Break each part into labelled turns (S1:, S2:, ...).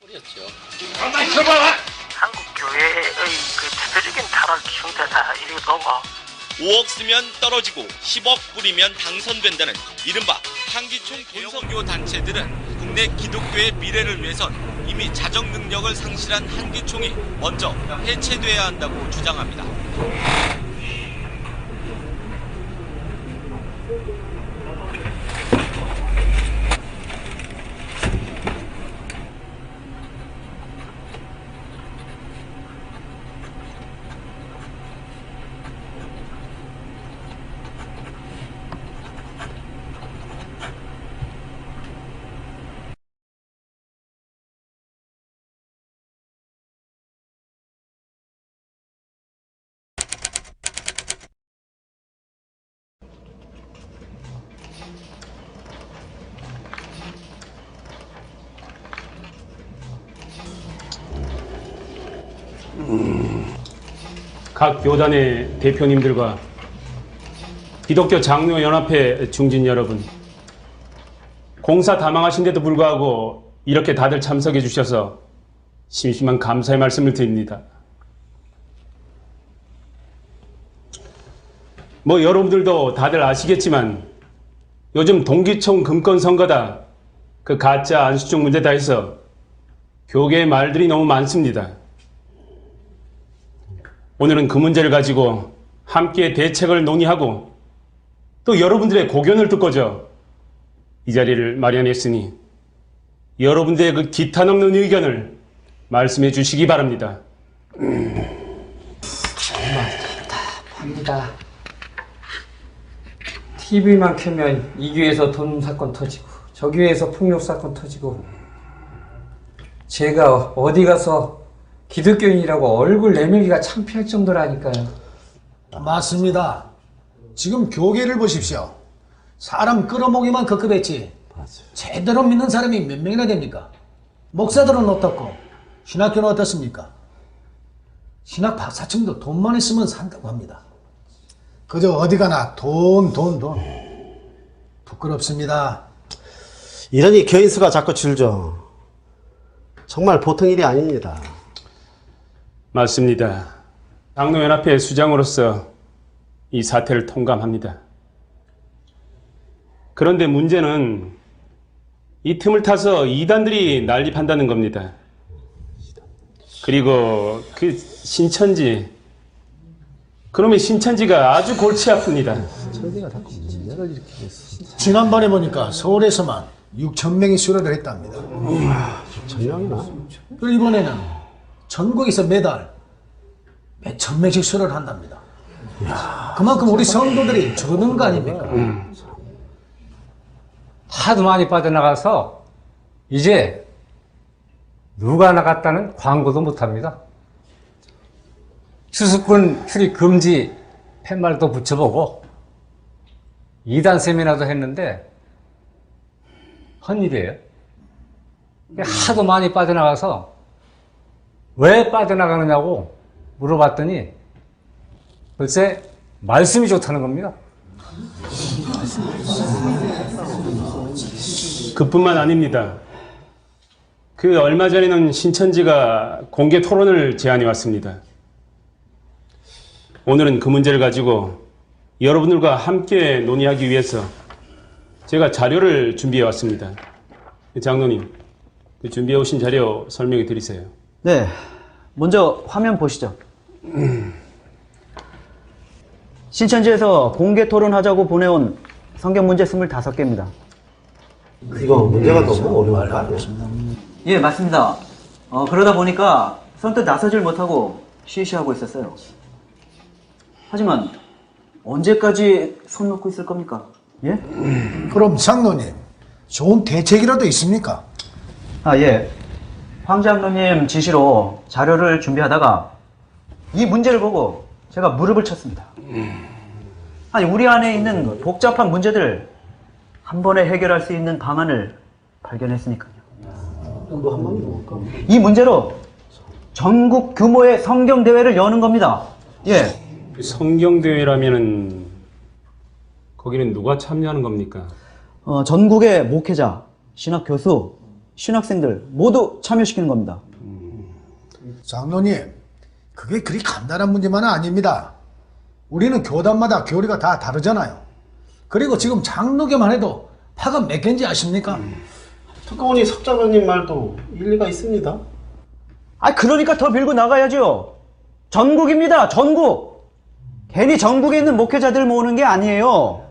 S1: 뿌렸죠.
S2: 한국 교회의 그 대표적인 타락 형태다 이렇게 보고
S3: 5억 쓰면 떨어지고 10억 뿌리면 당선된다는 이른바 한기총 본선교 단체들은 국내 기독교의 미래를 위해선 이미 자정 능력을 상실한 한기총이 먼저 해체돼야 한다고 주장합니다.
S4: 각 교단의 대표님들과 기독교 장로연합회 중진 여러분, 공사 다망하신데도 불구하고 이렇게 다들 참석해 주셔서 심심한 감사의 말씀을 드립니다. 뭐 여러분들도 다들 아시겠지만 요즘 동기총 금권 선거다, 그 가짜 안수총 문제다 해서 교계의 말들이 너무 많습니다. 오늘은 그 문제를 가지고 함께 대책을 논의하고 또 여러분들의 고견을 듣고자 이 자리를 마련했으니 여러분들의 그 기탄 없는 의견을 말씀해 주시기 바랍니다.
S5: 정말 답답합니다. TV만 켜면 이 교회에서 돈 사건 터지고 저 교회에서 폭력 사건 터지고 제가 어디 가서 기독교인이라고 얼굴 내밀기가 창피할 정도라니까요.
S6: 맞습니다. 지금 교계를 보십시오. 사람 끌어모기만 급급했지. 제대로 믿는 사람이 몇 명이나 됩니까? 목사들은 어떻고 신학교는 어떻습니까? 신학 박사층도 돈만 있으면 산다고 합니다. 그저 어디 가나 돈. 부끄럽습니다.
S7: 이러니 교인 수가 자꾸 줄죠. 정말 보통 일이 아닙니다.
S4: 맞습니다. 장로연합회 수장으로서 이 사태를 통감합니다. 그런데 문제는 이 틈을 타서 이단들이 난립한다는 겁니다. 그리고 그 신천지, 그놈의 신천지가 아주 골치 아픕니다.
S6: 지난번에 보니까 서울에서만 6,000명이 수료를 했답니다.
S7: 6,000명이나?
S6: 그리고 이번에는 전국에서 매달 몇천 명씩 수료를 한답니다. 그만큼 우리 성도들이 줄어드는 거 아닙니까?
S5: 하도 많이 빠져나가서 이제 누가 나갔다는 광고도 못합니다. 추수꾼 출입 금지 팻말도 붙여보고 이단 세미나도 했는데 헌일이에요. 하도 많이 빠져나가서 왜 빠져나가느냐고 물어봤더니 글쎄 말씀이 좋다는 겁니다.
S4: 그뿐만 아닙니다. 그 얼마 전에는 신천지가 공개 토론을 제안해 왔습니다. 오늘은 그 문제를 가지고 여러분들과 함께 논의하기 위해서 제가 자료를 준비해 왔습니다. 장로님, 준비해 오신 자료 설명해 드리세요.
S8: 네, 먼저 화면 보시죠. 신천지에서 공개 토론하자고 보내온 성경 문제 25개입니다.
S7: 이거 문제가 너무 어려울까?
S8: 예, 맞습니다. 그러다 보니까 선뜻 나서질 못하고 쉬쉬하고 있었어요. 하지만 언제까지 손 놓고 있을 겁니까? 예?
S6: 그럼 장로님, 좋은 대책이라도 있습니까?
S8: 예. 황 장로님 지시로 자료를 준비하다가 이 문제를 보고 제가 무릎을 쳤습니다. 아니, 우리 안에 있는 복잡한 문제들 한 번에 해결할 수 있는 방안을 발견했으니까요. 이 문제로 전국 규모의 성경대회를 여는 겁니다. 예.
S4: 성경대회라면은 거기는 누가 참여하는 겁니까?
S8: 전국의 목회자, 신학교수, 신학생들 모두 참여시키는 겁니다.
S6: 장로님, 그게 그리 간단한 문제만은 아닙니다. 우리는 교단마다 교리가 다 다르잖아요. 그리고 지금 장로교만 해도 파가 몇 개인지 아십니까?
S7: 특공원이 석장로님 말도 일리가 있습니다.
S8: 아, 그러니까 더 밀고 나가야죠. 전국입니다. 전국. 괜히 전국에 있는 목회자들 모으는 게 아니에요.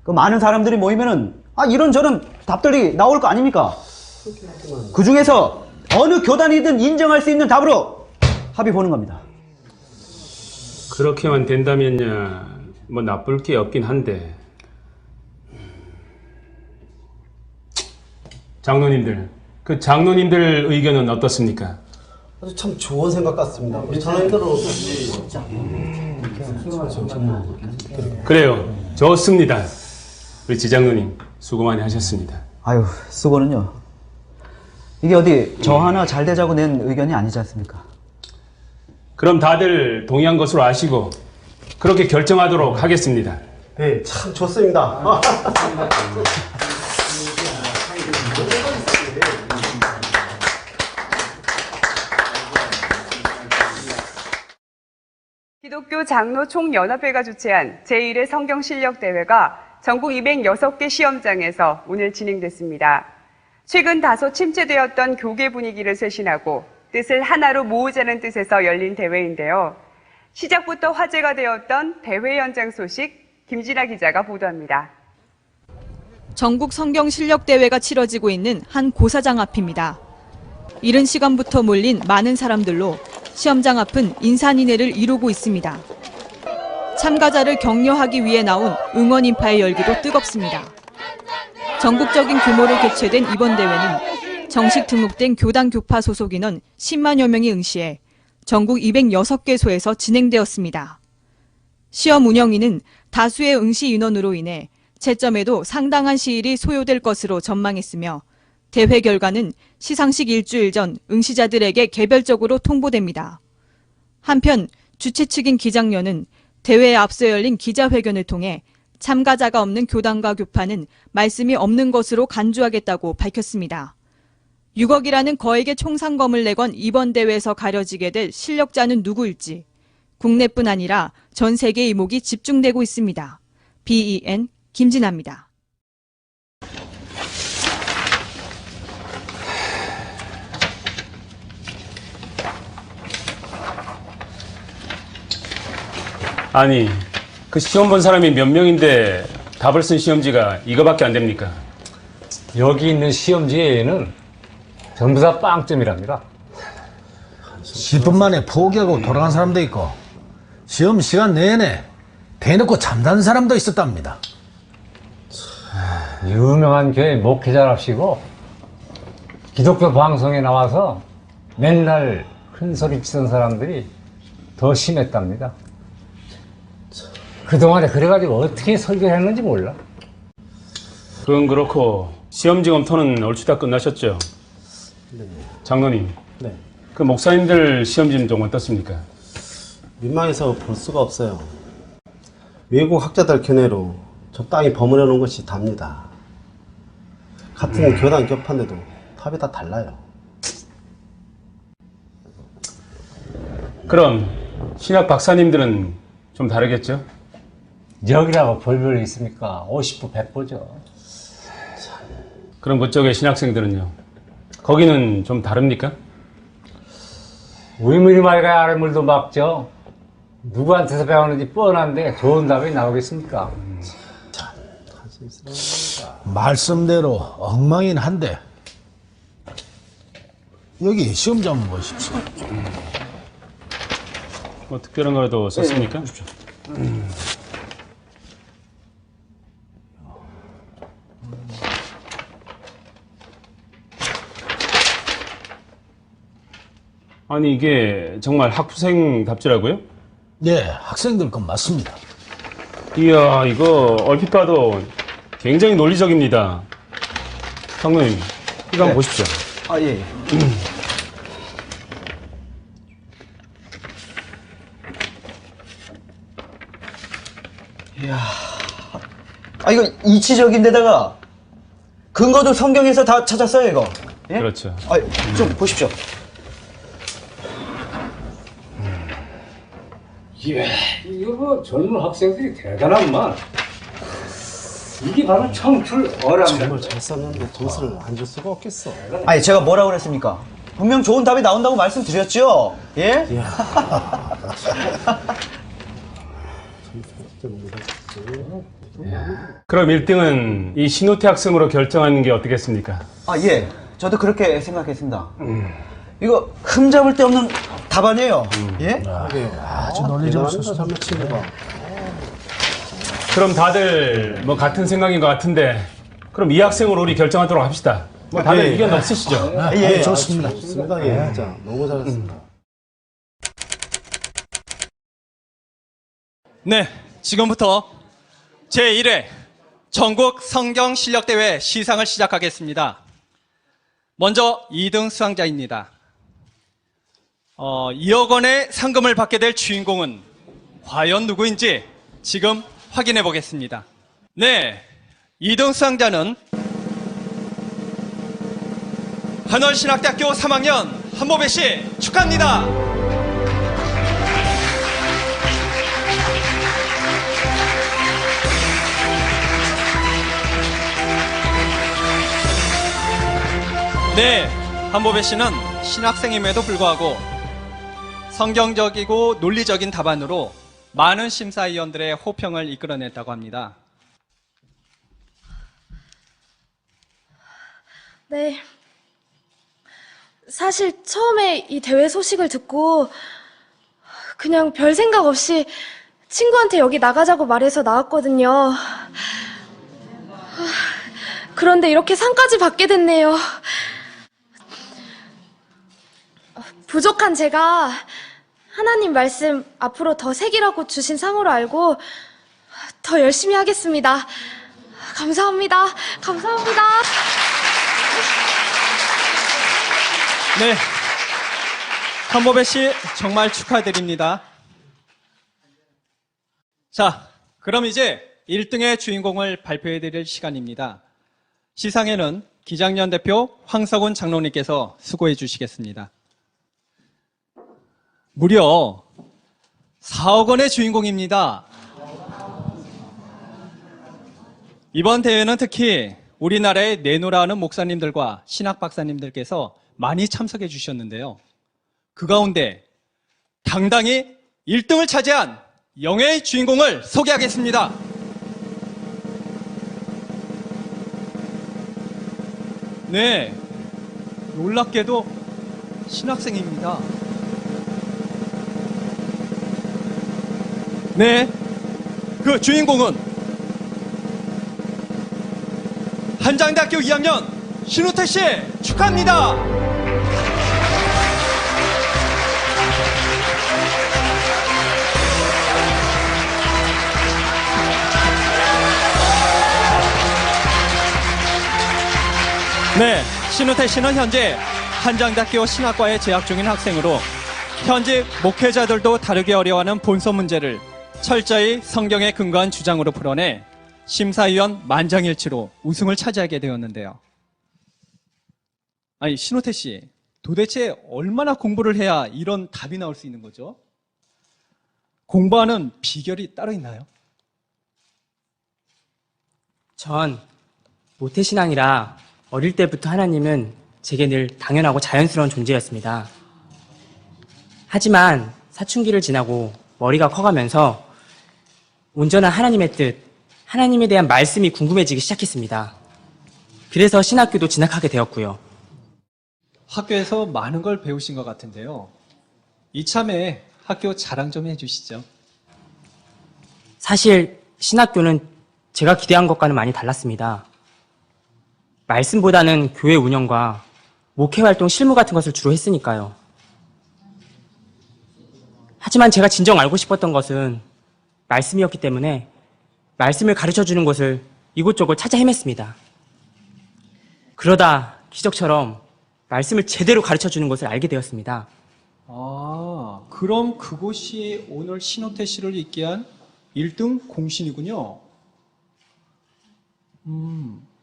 S8: 그 많은 사람들이 모이면은 이런저런 답들이 나올 거 아닙니까? 그 중에서 어느 교단이든 인정할 수 있는 답으로 합의 보는 겁니다.
S4: 그렇게만 된다면야 뭐 나쁠 게 없긴 한데. 장로님들, 그 장로님들 의견은 어떻습니까?
S7: 아주 참 좋은 생각 같습니다. 우리 장로님들은 어떻게
S4: 그래요. 좋습니다. 우리 지장로님 수고 많이 하셨습니다.
S8: 아유, 수고는요. 이게 어디 저 하나 잘 되자고 낸 의견이 아니지 않습니까?
S4: 그럼 다들 동의한 것으로 아시고 그렇게 결정하도록 하겠습니다.
S7: 네, 참 좋습니다.
S1: 기독교 장로 총연합회가 주최한 제1회 성경 실력 대회가 전국 206개 시험장에서 오늘 진행됐습니다. 최근 다소 침체되었던 교계 분위기를 쇄신하고 뜻을 하나로 모으자는 뜻에서 열린 대회인데요. 시작부터 화제가 되었던 대회 현장 소식 김진아 기자가 보도합니다.
S9: 전국 성경 실력 대회가 치러지고 있는 한 고사장 앞입니다. 이른 시간부터 몰린 많은 사람들로 시험장 앞은 인산인해를 이루고 있습니다. 참가자를 격려하기 위해 나온 응원 인파의 열기도 뜨겁습니다. 전국적인 규모로 개최된 이번 대회는 정식 등록된 교단 교파 소속 인원 10만여 명이 응시해 전국 206개소에서 진행되었습니다. 시험 운영위는 다수의 응시 인원으로 인해 채점에도 상당한 시일이 소요될 것으로 전망했으며 대회 결과는 시상식 일주일 전 응시자들에게 개별적으로 통보됩니다. 한편 주최 측인 기장련은 대회에 앞서 열린 기자회견을 통해 참가자가 없는 교단과 교파는 말씀이 없는 것으로 간주하겠다고 밝혔습니다. 6억이라는 거액의 총상금을 내건 이번 대회에서 가려지게 될 실력자는 누구일지 국내뿐 아니라 전 세계 이목이 집중되고 있습니다. BEN 김진아입니다.
S4: 아니, 그 시험 본 사람이 몇 명인데 답을 쓴 시험지가 이거밖에 안 됩니까?
S10: 여기 있는 시험지에는 전부 다 빵점이랍니다.
S6: 10분 만에 포기하고 돌아간 사람도 있고 시험 시간 내내 대놓고 잠자는 사람도 있었답니다.
S10: 유명한 교회 목회자랍시고 기독교 방송에 나와서 맨날 큰 소리 치던 사람들이 더 심했답니다. 그동안에 그래가지고 어떻게 설교를 했는지 몰라.
S4: 그건 그렇고 시험지 검토는 얼추 다 끝나셨죠?
S7: 네.
S4: 장로님,
S7: 네.
S4: 그 목사님들 시험지는 좀 어떻습니까?
S7: 민망해서 볼 수가 없어요. 외국 학자들 견해로 적당히 버무려 놓은 것이 답니다. 같은 교단 겹한데도 답이 다 달라요.
S4: 그럼 신학 박사님들은 좀 다르겠죠?
S10: 여기라고 별별 있습니까? 50부 100부죠.
S4: 그럼 그쪽의 신학생들은요? 거기는 좀 다릅니까?
S10: 우리물이 맑아야 아래물도 막죠. 누구한테서 배웠는지 뻔한데 좋은 답이 나오겠습니까?
S6: 말씀대로 엉망이긴 한데 여기 시험장 한번 보십시오.
S4: 뭐 특별한 거라도 썼습니까? 아니 이게 정말 학부생 답지라고요?
S6: 네, 학생들 건 맞습니다.
S4: 이야 이거 얼핏 봐도 굉장히 논리적입니다. 장로님 이거 한번 보십시오.
S8: 아, 예. 이야. 이거 이치적인데다가 근거도 성경에서 다 찾았어요, 이거. 예?
S4: 그렇죠.
S8: 좀 보십시오.
S10: 예, 이거 뭐 젊은 학생들이 대단하구만. 이게 바로 청출 어람.
S7: 정말 잘 썼는데 점수를 안 줄 수가 없겠어.
S8: 아니, 제가 뭐라고 그랬습니까? 분명 좋은 답이 나온다고 말씀드렸죠? 예?
S4: 그럼 1등은 이 신호태 학생으로 결정하는 게 어떻겠습니까?
S8: 예. 저도 그렇게 생각했습니다. 이거 흠잡을 데 없는 답안이에요. 예?
S6: 아주 논리적으로
S7: 대단합니다, 젊은 친구가.
S4: 그럼 다들 뭐 같은 생각인 것 같은데 그럼 이 학생으로 우리 결정하도록 합시다. 뭐 다들 의견 없으시죠?
S6: 예, 좋습니다.
S7: 좋습니다. 예, 진짜 너무 잘했습니다.
S11: 네, 지금부터 제1회 전국 성경 실력대회 시상을 시작하겠습니다. 먼저 2등 수상자입니다. 2억 원의 상금을 받게 될 주인공은 과연 누구인지 지금 확인해 보겠습니다. 네, 2등 수상자는 한월신학대학교 3학년 한모배 씨 축하합니다. 네, 한모배 씨는 신학생임에도 불구하고 성경적이고 논리적인 답안으로 많은 심사위원들의 호평을 이끌어냈다고 합니다.
S12: 네. 사실 처음에 이 대회 소식을 듣고 그냥 별 생각 없이 친구한테 여기 나가자고 말해서 나왔거든요. 그런데 이렇게 상까지 받게 됐네요. 부족한 제가 하나님 말씀 앞으로 더 새기라고 주신 상으로 알고 더 열심히 하겠습니다. 감사합니다. 감사합니다.
S11: 네, 한모배 씨 정말 축하드립니다. 자, 그럼 이제 1등의 주인공을 발표해 드릴 시간입니다. 시상에는 기장년 대표 황석훈 장로님께서 수고해 주시겠습니다. 무려 4억 원의 주인공입니다. 이번 대회는 특히 우리나라의 내노라 하는 목사님들과 신학 박사님들께서 많이 참석해 주셨는데요. 그 가운데 당당히 1등을 차지한 영예의 주인공을 소개하겠습니다. 네, 놀랍게도 신학생입니다. 네, 그 주인공은 한장대학교 2학년 신우태 씨 축하합니다. 네, 신우태 씨는 현재 한장대학교 신학과에 재학 중인 학생으로 현직 목회자들도 다르게 어려워하는 본서 문제를 철저히 성경에 근거한 주장으로 풀어내 심사위원 만장일치로 우승을 차지하게 되었는데요. 아니, 신호태 씨, 도대체 얼마나 공부를 해야 이런 답이 나올 수 있는 거죠? 공부하는 비결이 따로 있나요?
S13: 전 모태신앙이라 어릴 때부터 하나님은 제게 늘 당연하고 자연스러운 존재였습니다. 하지만 사춘기를 지나고 머리가 커가면서 온전한 하나님의 뜻, 하나님에 대한 말씀이 궁금해지기 시작했습니다. 그래서 신학교도 진학하게 되었고요.
S11: 학교에서 많은 걸 배우신 것 같은데요. 이참에 학교 자랑 좀 해주시죠.
S13: 사실 신학교는 제가 기대한 것과는 많이 달랐습니다. 말씀보다는 교회 운영과 목회활동 실무 같은 것을 주로 했으니까요. 하지만 제가 진정 알고 싶었던 것은 말씀이었기 때문에 말씀을 가르쳐주는 곳을 이곳저곳 찾아 헤맸습니다. 그러다 기적처럼 말씀을 제대로 가르쳐주는 곳을 알게 되었습니다.
S11: 아, 그럼 그곳이 오늘 신호태 씨를 있게 한 1등 공신이군요.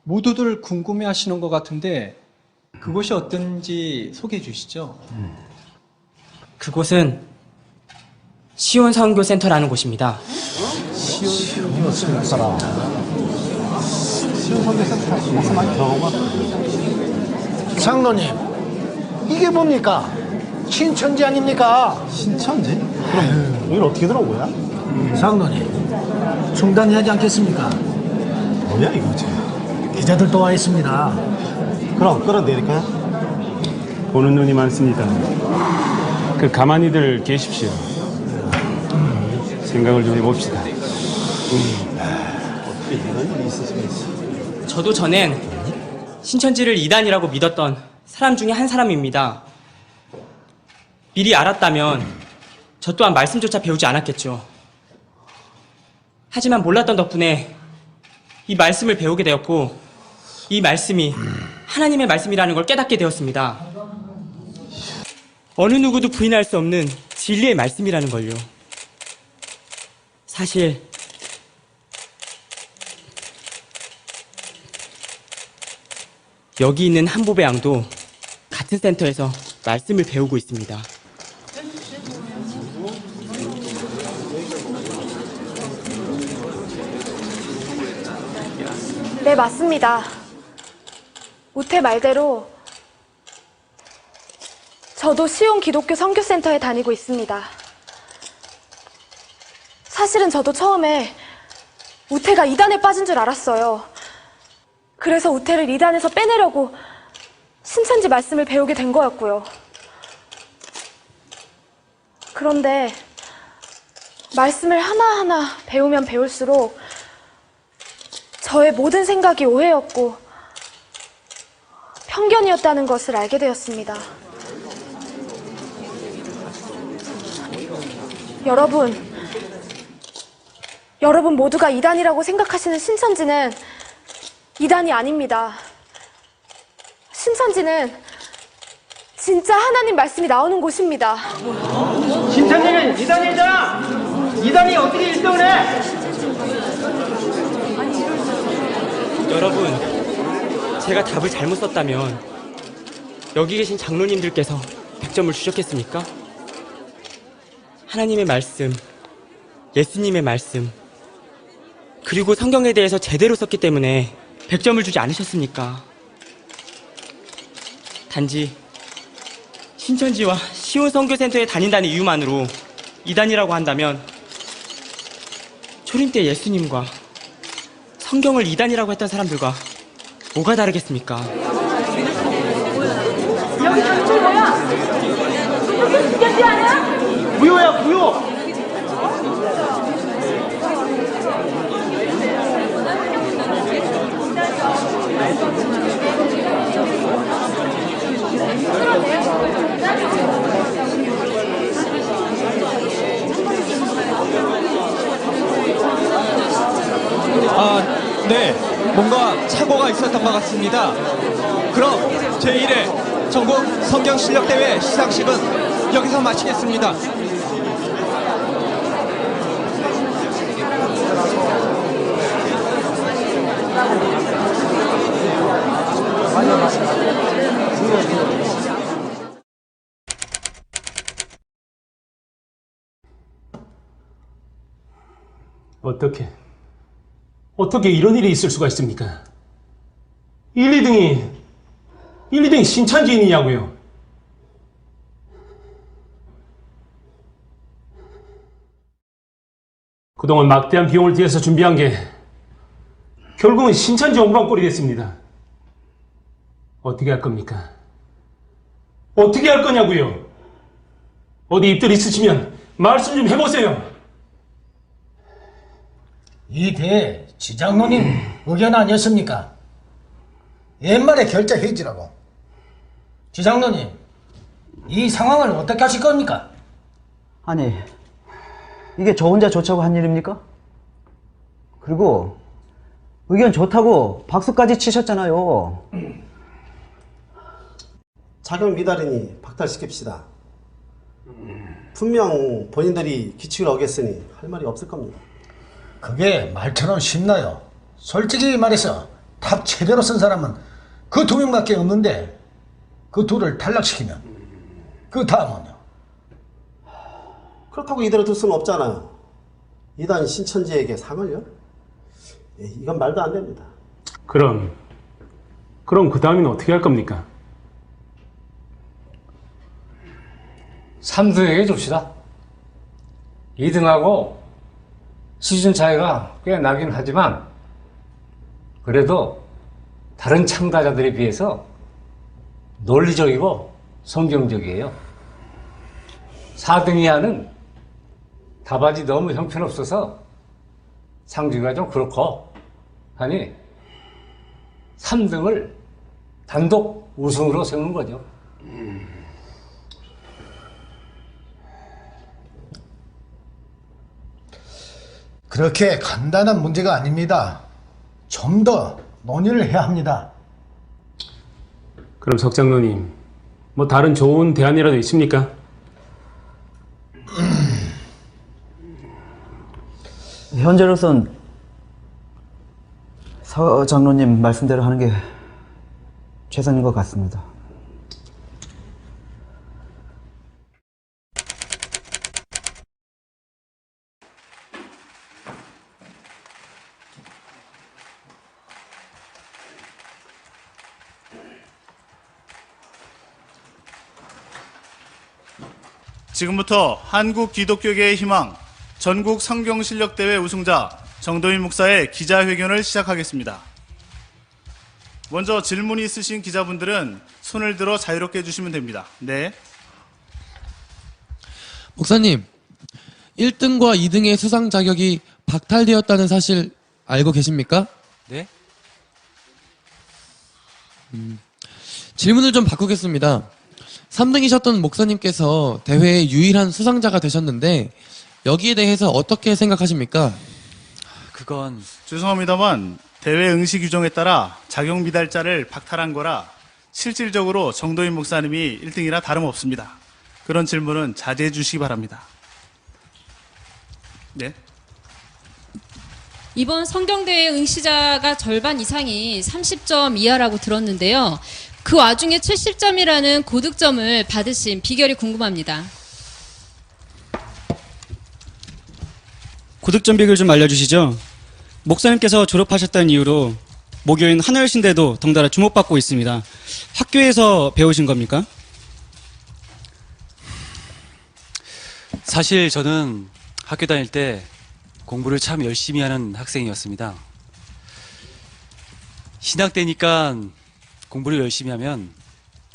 S11: 모두들 궁금해 하시는 것 같은데 그곳이 어떤지 소개해 주시죠.
S13: 그곳은 시온선교센터라는 곳입니다.
S7: 시원선교사라. 시원선교센터 가서 많이 들어가.
S6: 장로님, 이게 뭡니까? 신천지 아닙니까?
S7: 신천지? 그럼 여기를 어떻게 들어온 거야?
S6: 장로님, 중단해야지 않겠습니까?
S7: 뭐야 이거지?
S6: 기자들도 와 있습니다.
S7: 그럼 끌어내릴까요?
S4: 보는 눈이 많습니다. 그 가만히들 계십시오. 생각을 좀 해봅시다.
S7: 어떻게 이런 일이 있을 수가 있어?
S13: 저도 전엔 신천지를 이단이라고 믿었던 사람 중에 한 사람입니다. 미리 알았다면 저 또한 말씀조차 배우지 않았겠죠. 하지만 몰랐던 덕분에 이 말씀을 배우게 되었고 이 말씀이 하나님의 말씀이라는 걸 깨닫게 되었습니다. 어느 누구도 부인할 수 없는 진리의 말씀이라는 걸요. 사실 여기 있는 한보배 양도 같은 센터에서 말씀을 배우고 있습니다.
S12: 네, 맞습니다. 우태 말대로 저도 시온 기독교 선교센터에 다니고 있습니다. 사실은 저도 처음에 우태가 이단에 빠진 줄 알았어요. 그래서 우태를 이단에서 빼내려고 신천지 말씀을 배우게 된 거였고요. 그런데 말씀을 하나하나 배우면 배울수록 저의 모든 생각이 오해였고 편견이었다는 것을 알게 되었습니다. 여러분 모두가 이단이라고 생각하시는 신천지는 이단이 아닙니다. 신천지는 진짜 하나님 말씀이 나오는 곳입니다.
S8: 신천지는 이단이잖아! 이단이 어떻게 1등을 해?
S13: 여러분, 제가 답을 잘못 썼다면 여기 계신 장로님들께서 100점을 주셨겠습니까? 하나님의 말씀, 예수님의 말씀, 그리고 성경에 대해서 제대로 썼기 때문에 100점을 주지 않으셨습니까? 단지 신천지와 시온선교센터에 다닌다는 이유만으로 이단이라고 한다면 초림 때 예수님과 성경을 이단이라고 했던 사람들과 뭐가 다르겠습니까?
S8: 여기 정치 뭐야? 이게 신천지 아니야? 무효야, 무효!
S11: 네, 뭔가 착오가 있었던 것 같습니다. 그럼 제1회 전국 성경 실력 대회 시상식은 여기서 마치겠습니다.
S4: 어떻게 이런 일이 있을 수가 있습니까? 1, 2등이 신천지인이냐고요? 그동안 막대한 비용을 들여서 준비한 게 결국은 신천지 엉망꼴이 됐습니다. 어떻게 할 겁니까? 어떻게 할 거냐고요? 어디 입들 있으시면 말씀 좀 해보세요.
S6: 이 대회 지장로님 의견 아니었습니까? 옛말에 결자해지라고. 지장로님, 이 상황을 어떻게 하실 겁니까?
S8: 아니, 이게 저 혼자 좋자고 한 일입니까? 그리고 의견 좋다고 박수까지 치셨잖아요.
S7: 자격 미달이니 박탈시킵시다. 분명 본인들이 규칙을 어겼으니 할 말이 없을 겁니다.
S6: 그게 말처럼 쉽나요? 솔직히 말해서 탑 제대로 쓴 사람은 그 2명밖에 없는데 그 둘을 탈락시키면 그 다음은요?
S7: 그렇다고 이대로 둘 수는 없잖아요. 이단 신천지에게 상을요? 이건 말도 안 됩니다.
S4: 그럼 그 다음에는 어떻게 할 겁니까?
S10: 3등에게 줍시다. 2등하고 수준 차이가 꽤 나긴 하지만 그래도 다른 창다자들에 비해서 논리적이고 성경적이에요. 4등 이하는 답안이 너무 형편없어서 상주기가 좀 그렇고 하니 3등을 단독 우승으로 세우는 거죠.
S6: 그렇게 간단한 문제가 아닙니다. 좀 더 논의를 해야 합니다.
S4: 그럼 석 장로님, 뭐 다른 좋은 대안이라도 있습니까?
S8: 현재로선 서 장로님 말씀대로 하는 게 최선인 것 같습니다.
S14: 지금부터 한국 기독교계의 희망 전국 성경실력대회 우승자 정도인 목사의 기자회견을 시작하겠습니다. 먼저 질문이 있으신 기자분들은 손을 들어 자유롭게 해주시면 됩니다. 네.
S15: 목사님, 1등과 2등의 수상 자격이 박탈되었다는 사실 알고 계십니까?
S11: 네?
S15: 질문을 좀 바꾸겠습니다. 3등이셨던 목사님께서 대회의 유일한 수상자가 되셨는데 여기에 대해서 어떻게 생각하십니까?
S11: 그건
S14: 죄송합니다만 대회 응시 규정에 따라 자격 미달자를 박탈한 거라 실질적으로 정도인 목사님이 1등이라 다름없습니다. 그런 질문은 자제해 주시기 바랍니다. 네.
S16: 이번 성경대회 응시자가 절반 이상이 30점 이하라고 들었는데요. 그 와중에 70점이라는 고득점을 받으신 비결이 궁금합니다.
S17: 고득점 비결 좀 알려주시죠. 목사님께서 졸업하셨다는 이유로 모교인 하늘신대도 덩달아 주목받고 있습니다. 학교에서 배우신 겁니까?
S11: 사실 저는 학교 다닐 때 공부를 참 열심히 하는 학생이었습니다. 신학 때니까 공부를 열심히 하면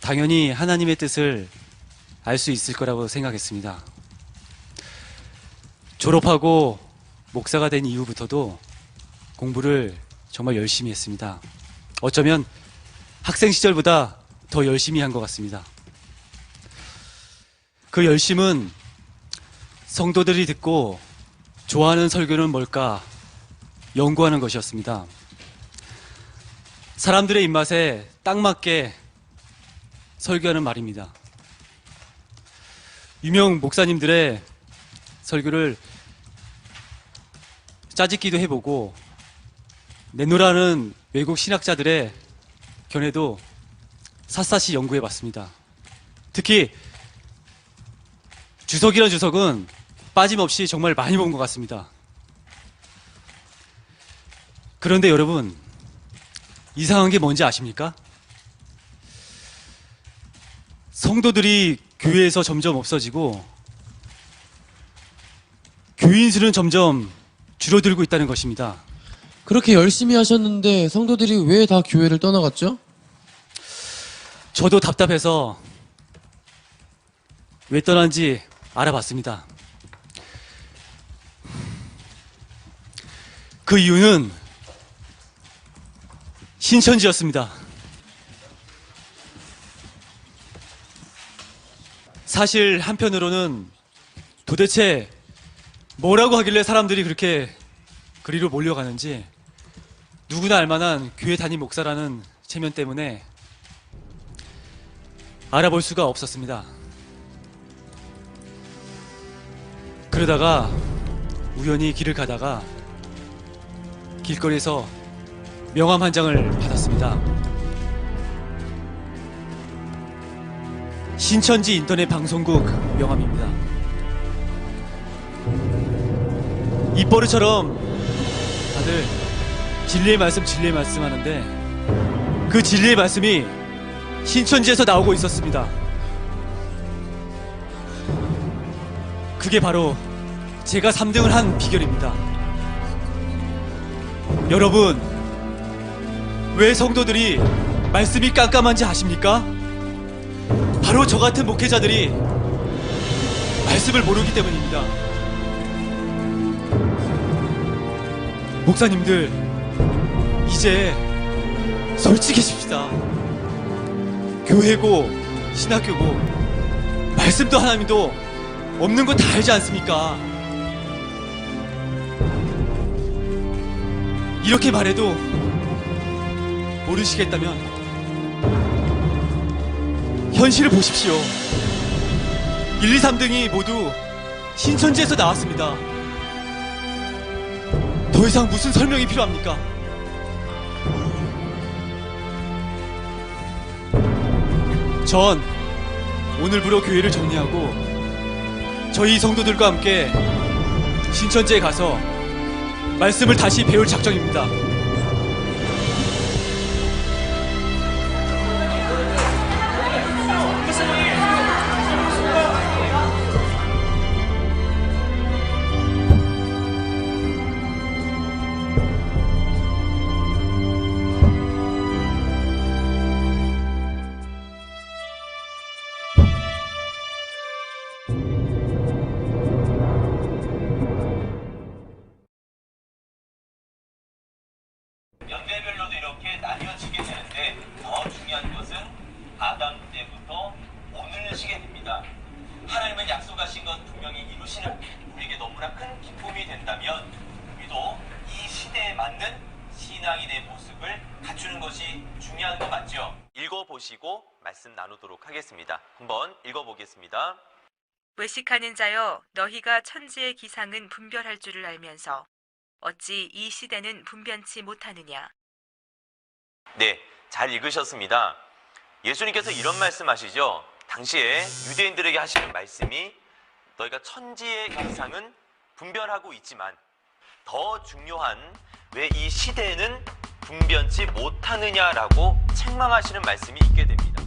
S11: 당연히 하나님의 뜻을 알 수 있을 거라고 생각했습니다. 졸업하고 목사가 된 이후부터도 공부를 정말 열심히 했습니다. 어쩌면 학생 시절보다 더 열심히 한 것 같습니다. 그 열심은 성도들이 듣고 좋아하는 설교는 뭘까 연구하는 것이었습니다. 사람들의 입맛에 딱 맞게 설교하는 말입니다. 유명 목사님들의 설교를 짜집기도 해보고 내노라는 외국 신학자들의 견해도 샅샅이 연구해봤습니다. 특히 주석이란 주석은 빠짐없이 정말 많이 본 것 같습니다. 그런데 여러분, 이상한 게 뭔지 아십니까? 성도들이 교회에서 점점 없어지고 교인 수는 점점 줄어들고 있다는 것입니다.
S15: 그렇게 열심히 하셨는데 성도들이 왜 다 교회를 떠나갔죠?
S11: 저도 답답해서 왜 떠난지 알아봤습니다. 그 이유는 신천지였습니다. 사실 한편으로는 도대체 뭐라고 하길래 사람들이 그렇게 그리로 몰려가는지 누구나 알만한 교회 담임 목사라는 체면 때문에 알아볼 수가 없었습니다. 그러다가 우연히 길을 가다가 길거리에서 명함 한 장을 받았습니다. 신천지 인터넷 방송국 명함입니다. 입버릇처럼 다들 진리의 말씀 하는데 그 진리의 말씀이 신천지에서 나오고 있었습니다. 그게 바로 제가 3등을 한 비결입니다. 여러분, 왜 성도들이 말씀이 깜깜한지 아십니까? 바로 저 같은 목회자들이 말씀을 모르기 때문입니다. 목사님들, 이제 솔직해집시다. 교회고 신학교고 말씀도 하나님도 없는 거 다 알지 않습니까? 이렇게 말해도 모르시겠다면 현실을 보십시오. 1, 2, 3등이 모두 신천지에서 나왔습니다. 더 이상 무슨 설명이 필요합니까? 전 오늘부로 교회를 정리하고 저희 성도들과 함께 신천지에 가서 말씀을 다시 배울 작정입니다.
S3: 연대별로도 이렇게 나뉘어지게 되는데 더 중요한 것은 아담 때부터 오늘 시계입니다. 하나님은 약속하신 것 분명히 이루시는 우리에게 너무나 큰 기쁨이 된다면 우리도 이 시대에 맞는 신앙인의 모습을 갖추는 것이 중요한 거 맞죠? 읽어보시고 말씀 나누도록 하겠습니다. 한번 읽어보겠습니다.
S18: 외식하는 자여, 너희가 천지의 기상은 분별할 줄을 알면서 어찌 이 시대는 분변치 못하느냐.
S3: 네, 잘 읽으셨습니다. 예수님께서 이런 말씀하시죠. 당시에 유대인들에게 하시는 말씀이 너희가 천지의 기상은 분별하고 있지만 더 중요한 왜 이 시대는 분변치 못하느냐라고 책망하시는 말씀이 있게 됩니다.